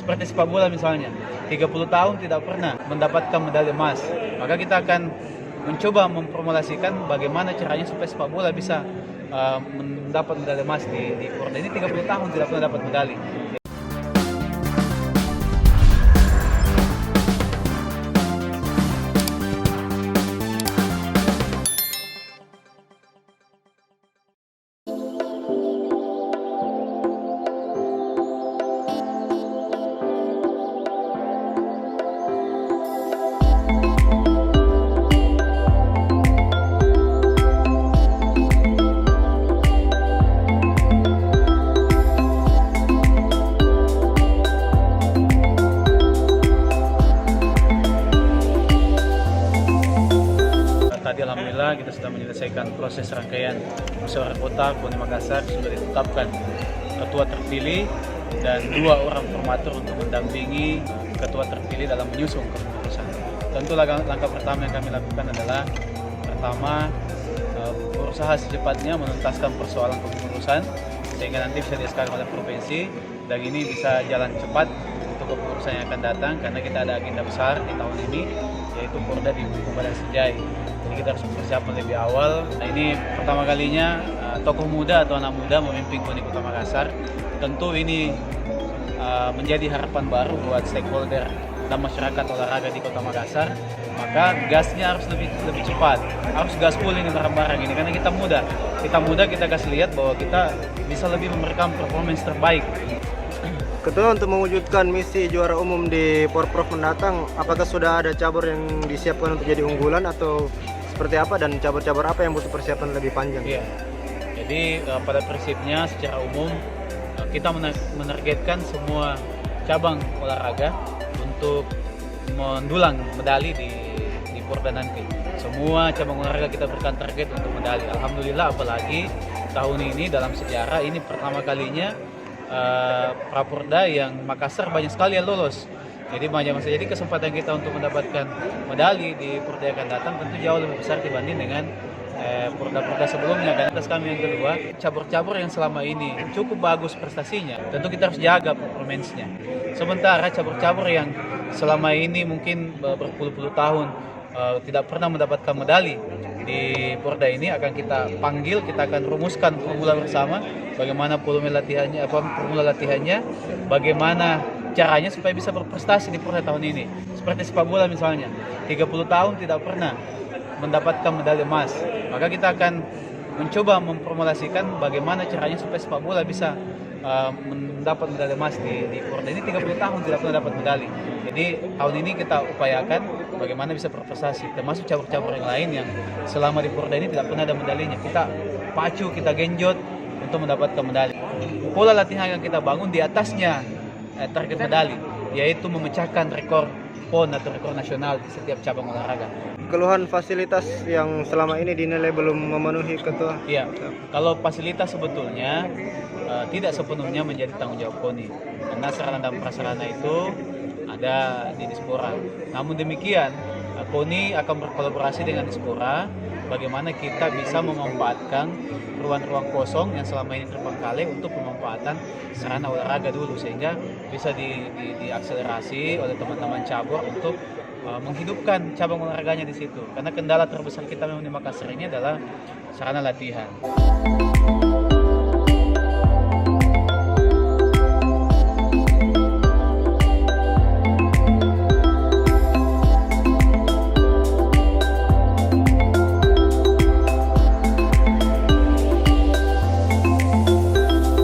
Seperti sepak bola misalnya, 30 tahun tidak pernah mendapatkan medali emas. Maka kita akan mencoba memformulasikan bagaimana caranya supaya sepak bola bisa mendapat medali emas di Porda ini. 30 tahun tidak pernah dapat medali. Tadi alhamdulillah kita sudah menyelesaikan proses rangkaian musyawarah kota KONI Makassar, sudah ditetapkan ketua terpilih dan 2 orang formatur untuk mendampingi ketua terpilih dalam menyusun kepengurusan. Tentu langkah pertama yang kami lakukan adalah pertama berusaha secepatnya menuntaskan persoalan kepengurusan sehingga nanti bisa disesuaikan oleh provinsi dan ini bisa jalan cepat untuk kepengurusan yang akan datang karena kita ada agenda besar di tahun ini yaitu Porda di Badan Sejai. Jadi kita harus persiapan lebih awal. Nah ini pertama kalinya tokoh muda atau anak muda memimpin KONI Kota Makassar. Tentu ini menjadi harapan baru buat stakeholder dan masyarakat olahraga di Kota Makassar. Maka gasnya harus lebih cepat, harus gaspol ini barang-barang ini karena kita muda kita kasih lihat bahwa kita bisa lebih memberikan performance terbaik. Ketua, untuk mewujudkan misi juara umum di Porprov mendatang, apakah sudah ada cabur yang disiapkan untuk jadi unggulan atau seperti apa dan cabur-cabur apa yang butuh persiapan lebih panjang? Iya. Jadi pada prinsipnya secara umum kita menargetkan semua cabang olahraga untuk mendulang medali di Porda nanti. Semua cabang olahraga kita berikan target untuk medali. Alhamdulillah, apalagi tahun ini dalam sejarah ini pertama kalinya Praporda yang Makassar banyak sekali yang lolos. Jadi banyak masa. Jadi kesempatan kita untuk mendapatkan medali di Porda yang akan datang tentu jauh lebih besar dibanding dengan Porda-Porda sebelumnya. Dan atas kami yang kedua, cabur-cabur yang selama ini cukup bagus prestasinya, tentu kita harus jaga performance-nya. Sementara cabur-cabur yang selama ini mungkin berpuluh-puluh tahun tidak pernah mendapatkan medali di Porda ini akan kita panggil, kita akan rumuskan formula bersama bagaimana formula latihannya, bagaimana caranya supaya bisa berprestasi di Porda tahun ini. Seperti sepak bola misalnya, 30 tahun tidak pernah mendapatkan medali emas. Maka kita akan mencoba memformulasikan bagaimana caranya supaya sepak bola bisa mendapat medali emas di Porda ini. 30 tahun tidak pernah dapat medali. Jadi tahun ini kita upayakan bagaimana bisa berprestasi, termasuk cabur-cabur yang lain yang selama di Porda ini tidak pernah ada medalinya. Kita pacu, kita genjot untuk mendapatkan medali. Pola latihan yang kita bangun di atasnya target medali, yaitu memecahkan rekor PON atau rekor nasional di setiap cabang olahraga. Keluhan fasilitas yang selama ini dinilai belum memenuhi, Ketua? Iya, kalau fasilitas sebetulnya tidak sepenuhnya menjadi tanggung jawab KONI, karena sarana dan prasarana itu ada di Dispora. Namun demikian, KONI akan berkolaborasi dengan Dispora bagaimana kita bisa memanfaatkan ruang-ruang kosong yang selama ini terbengkalai untuk pemanfaatan sarana olahraga dulu, sehingga bisa diakselerasi oleh teman-teman cabur untuk menghidupkan cabang olahraganya di situ. Karena kendala terbesar kita memang di Makassar ini adalah sarana latihan.